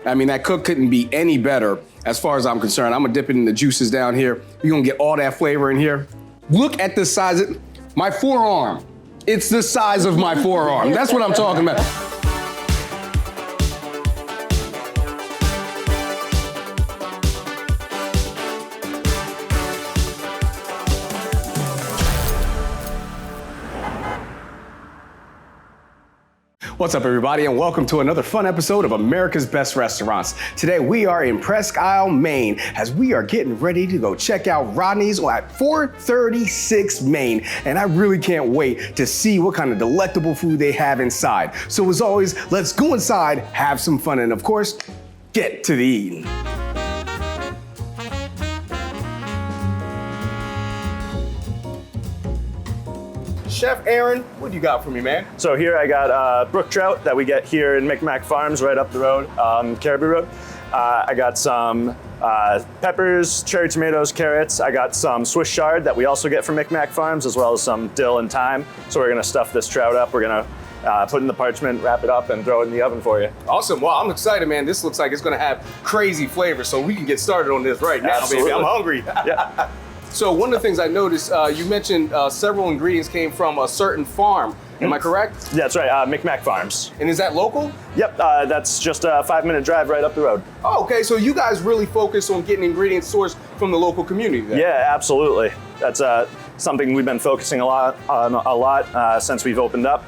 I mean, that cook couldn't be any better as far as I'm concerned. I'm gonna dip it in the juices down here. You're gonna get all that flavor in here. Look at the size of my forearm. It's the size of my forearm. That's what I'm talking about. What's up, everybody, and welcome to another fun episode of America's Best Restaurants. Today we are in Presque Isle, Maine, as we are getting ready to go check out Rodney's at 436 Main, and I really can't wait to see what kind of delectable food they have inside. So as always, let's go inside, have some fun, and of course, get to the eating. Chef Aaron, what do you got for me, man? So here I got Brook Trout that we get here in Micmac Farms right up the road, Caribou Road. I got some peppers, cherry tomatoes, carrots. I got some Swiss chard that we also get from Micmac Farms, as well as some dill and thyme. So we're gonna stuff this trout up. We're gonna put in the parchment, wrap it up, and throw it in the oven for you. Awesome. Well, I'm excited, man. This looks like it's gonna have crazy flavor, so we can get started on this right now, Absolutely. baby. I'm hungry. Yeah. So one of the things I noticed, you mentioned several ingredients came from a certain farm. Am I correct? That's right, Micmac Farms. And is that local? Yep, that's just a 5-minute drive right up the road. Oh, okay. So you guys really focus on getting ingredients sourced from the local community then? Yeah, absolutely. That's something we've been focusing a lot since we've opened up.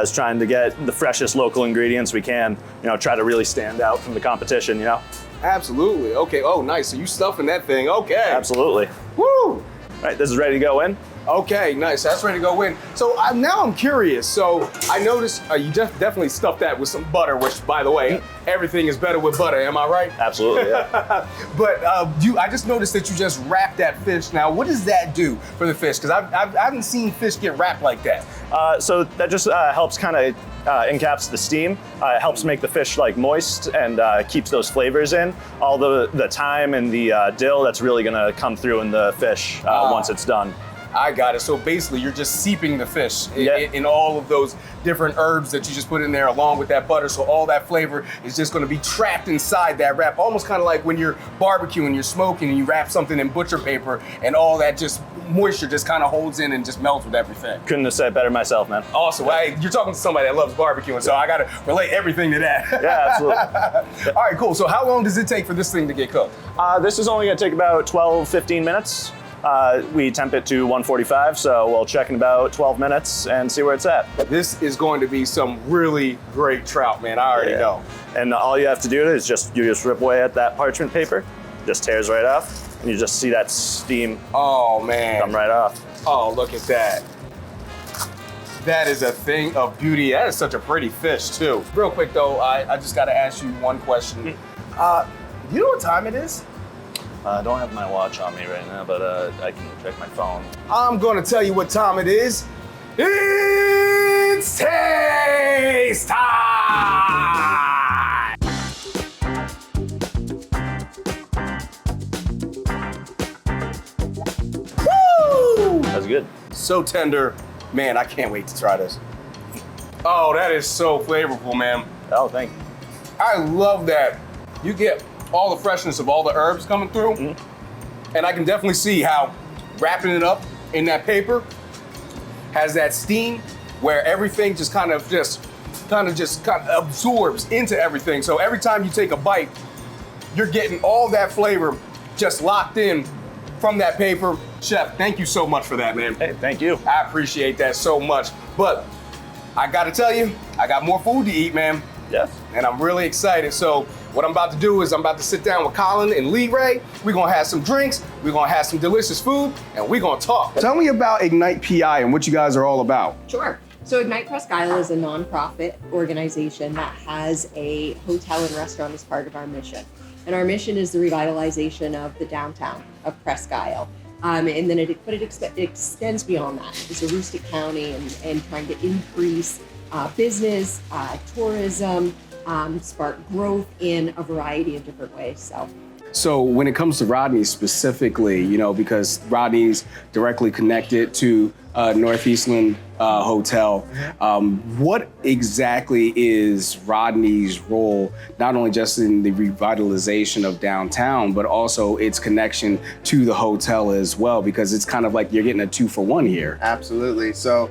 Is trying to get the freshest local ingredients we can. You know, try to really stand out from the competition. You know. Absolutely. Okay. Oh, nice. So you stuffing that thing? Okay. Absolutely. Woo! All right, this is ready to go in. Okay, nice. That's ready to go in. So now I'm curious. So I noticed you definitely stuffed that with some butter, which, by the way, everything is better with butter. Am I right? Absolutely, yeah. But I just noticed that you just wrapped that fish. Now, what does that do for the fish? Because I haven't seen fish get wrapped like that. So that just helps kind of encaps the steam. It helps make the fish like moist and keeps those flavors in. All the thyme and the dill, that's really gonna come through in the fish once it's done. I got it. So basically, you're just seeping the fish in all of those different herbs that you just put in there along with that butter. So all that flavor is just going to be trapped inside that wrap. Almost kind of like when you're barbecuing, you're smoking, and you wrap something in butcher paper, and all that just moisture just kind of holds in and just melts with everything. Couldn't have said it better myself, man. Awesome. Well, you're talking to somebody that loves barbecuing, so I got to relate everything to that. Yeah, absolutely. All right, cool. So how long does it take for this thing to get cooked? This is only going to take about 12-15 minutes. We temp it to 145, so we'll check in about 12 minutes and see where it's at. This is going to be some really great trout, man. I already know. And all you have to do is you just rip away at that parchment paper, just tears right off, and you just see that steam come right off. Oh, look at that. That is a thing of beauty. That is such a pretty fish, too. Real quick, though, I just got to ask you one question. You know what time it is? I don't have my watch on me right now, but I can check my phone. I'm going to tell you what time it is. It's taste time! Woo! That's good. So tender. Man, I can't wait to try this. Oh, that is so flavorful, man. Oh, thank you. I love that. You get all the freshness of all the herbs coming through. Mm-hmm. And I can definitely see how wrapping it up in that paper has that steam where everything just kind of absorbs into everything. So every time you take a bite, you're getting all that flavor just locked in from that paper. Chef, thank you so much for that, man. Hey, thank you. I appreciate that so much. But I gotta tell you, I got more food to eat, man. Yes. And I'm really excited. So what I'm about to do is I'm about to sit down with Colin and Lee Ray. We're gonna have some drinks, we're gonna have some delicious food, and we're gonna talk. Tell me about Ignite PI and what you guys are all about. Sure. So Ignite Presque Isle is a nonprofit organization that has a hotel and restaurant as part of our mission. And our mission is the revitalization of the downtown of Presque Isle. And then it extends beyond that. It's a rustic county and trying to increase business, tourism, spark growth in a variety of different ways. So So when it comes to Rodney specifically, you know, because Rodney's directly connected to Northeastland Hotel, what exactly is Rodney's role, not only just in the revitalization of downtown, but also its connection to the hotel as well? Because it's kind of like you're getting a 2-for-1 here. Absolutely. So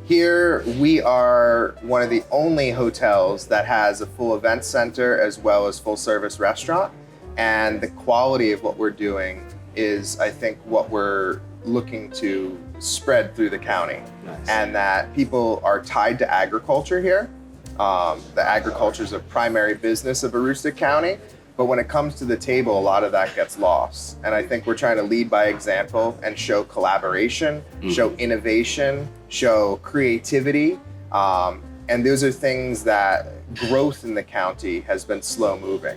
here we are one of the only hotels that has a full event center as well as full service restaurant. And the quality of what we're doing is, I think, what we're looking to spread through the county. Nice. And that people are tied to agriculture here. The agriculture is a primary business of Aroostook County, but when it comes to the table, a lot of that gets lost. And I think we're trying to lead by example and show collaboration, show innovation, show creativity. And those are things that growth in the county has been slow moving.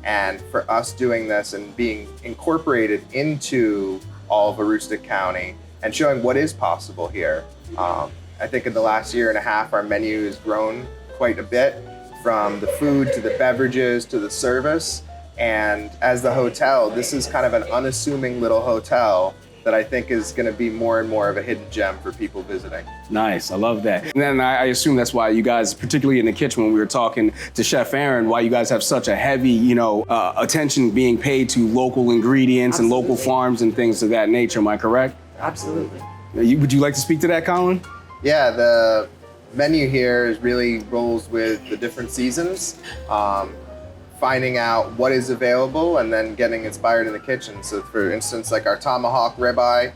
And for us doing this and being incorporated into all of Aroostook County and showing what is possible here, I think in the last year and a half, our menu has grown quite a bit, from the food to the beverages to the service. And as the hotel, this is kind of an unassuming little hotel that I think is going to be more and more of a hidden gem for people visiting. Nice, I love that. And then I assume that's why you guys, particularly in the kitchen when we were talking to Chef Aaron, why you guys have such a heavy, you know, attention being paid to local ingredients and local farms and things of that nature. Am I correct? Absolutely. Would you like to speak to that, Colin? Yeah, the menu here is really rolls with the different seasons. Finding out what is available and then getting inspired in the kitchen. So for instance, like our tomahawk ribeye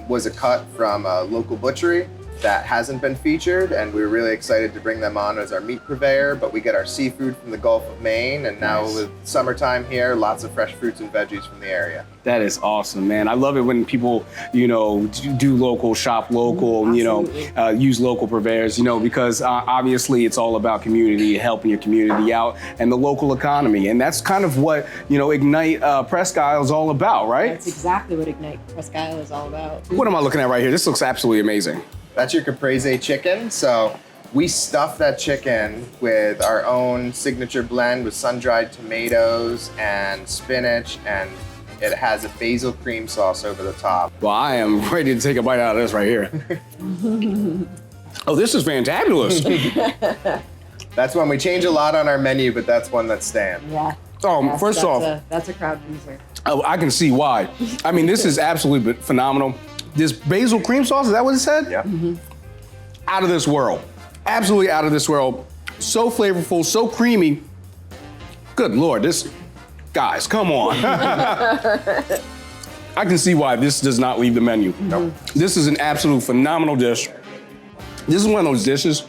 was a cut from a local butchery that hasn't been featured, and we were really excited to bring them on as our meat purveyor. But we get our seafood from the Gulf of Maine, and now with summertime here, lots of fresh fruits and veggies from the area. That is awesome, man. I love it when people, you know, do local, shop local, you know, use local purveyors, you know, because obviously it's all about community, helping your community out and the local economy. And that's kind of what, you know, Ignite Presque Isle is all about, right? That's exactly what Ignite Presque Isle is all about. What am I looking at right here? This looks absolutely amazing. That's your caprese chicken. So we stuff that chicken with our own signature blend with sun-dried tomatoes and spinach, and it has a basil cream sauce over the top. Well, I am ready to take a bite out of this right here. Oh, this is fantabulous. That's one we change a lot on our menu, but that's one that stands. Yeah. Oh, first off, that's a crowd pleaser. oh, I can see why. I mean, this is absolutely phenomenal. This basil cream sauce, is that what it said? Yeah. Out of this world. Absolutely out of this world. So flavorful, so creamy. Good Lord, guys, come on. I can see why this does not leave the menu. Nope. This is an absolute phenomenal dish. This is one of those dishes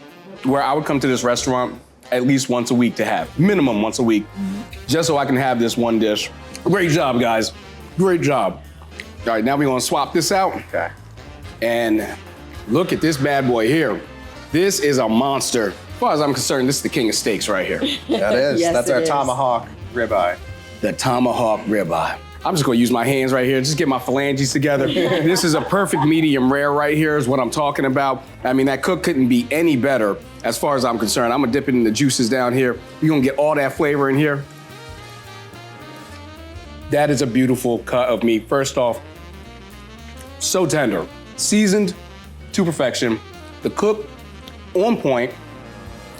where I would come to this restaurant at least once a week to have, minimum once a week, just so I can have this one dish. Great job, guys. Great job. All right, now we're gonna swap this out. Okay. And look at this bad boy here. This is a monster. As far as I'm concerned, this is the king of steaks right here. That is. Yes, That's it our is. tomahawk ribeye. The tomahawk ribeye. I'm just gonna use my hands right here, just get my phalanges together. This is a perfect medium rare right here is what I'm talking about. I mean, that cook couldn't be any better as far as I'm concerned. I'm gonna dip it in the juices down here. You're gonna get all that flavor in here. That is a beautiful cut of meat. First off, so tender, seasoned to perfection. The cook on point,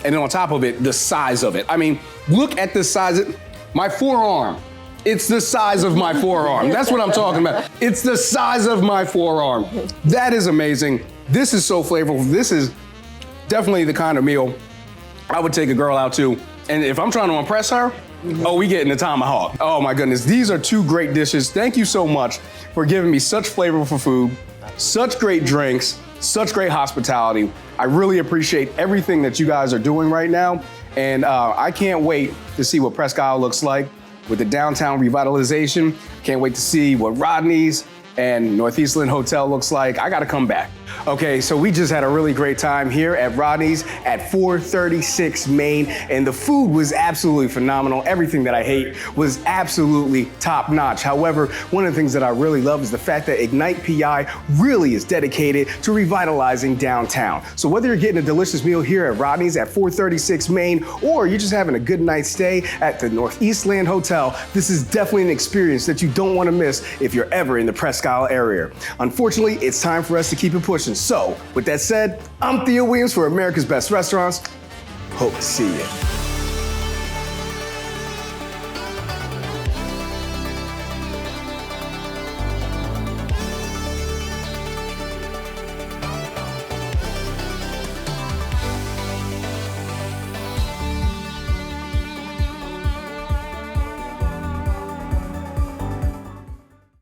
and then on top of it, the size of it. I mean, look at the size of my forearm. It's the size of my forearm. That's what I'm talking about. It's the size of my forearm. That is amazing. This is so flavorful. This is definitely the kind of meal I would take a girl out to. And if I'm trying to impress her, oh, we getting the tomahawk. Oh my goodness, these are two great dishes. Thank you so much for giving me such flavorful food, such great drinks, such great hospitality. I really appreciate everything that you guys are doing right now. And I can't wait to see what Presque Isle looks like with the downtown revitalization. Can't wait to see what Rodney's and Northeastland Hotel looks like I gotta come back. Okay, so we just had a really great time here at Rodney's at 436 Main, and the food was absolutely phenomenal. Everything that I hate was absolutely top notch. However, one of the things that I really love is the fact that Ignite PI really is dedicated to revitalizing downtown. So whether you're getting a delicious meal here at Rodney's at 436 Main, or you're just having a good night's stay at the Northeastland Hotel, this is definitely an experience that you don't want to miss if you're ever in the Presque Isle area. Unfortunately, it's time for us to keep it pushing. So, with that said, I'm Theo Williams for America's Best Restaurants. Hope to see you.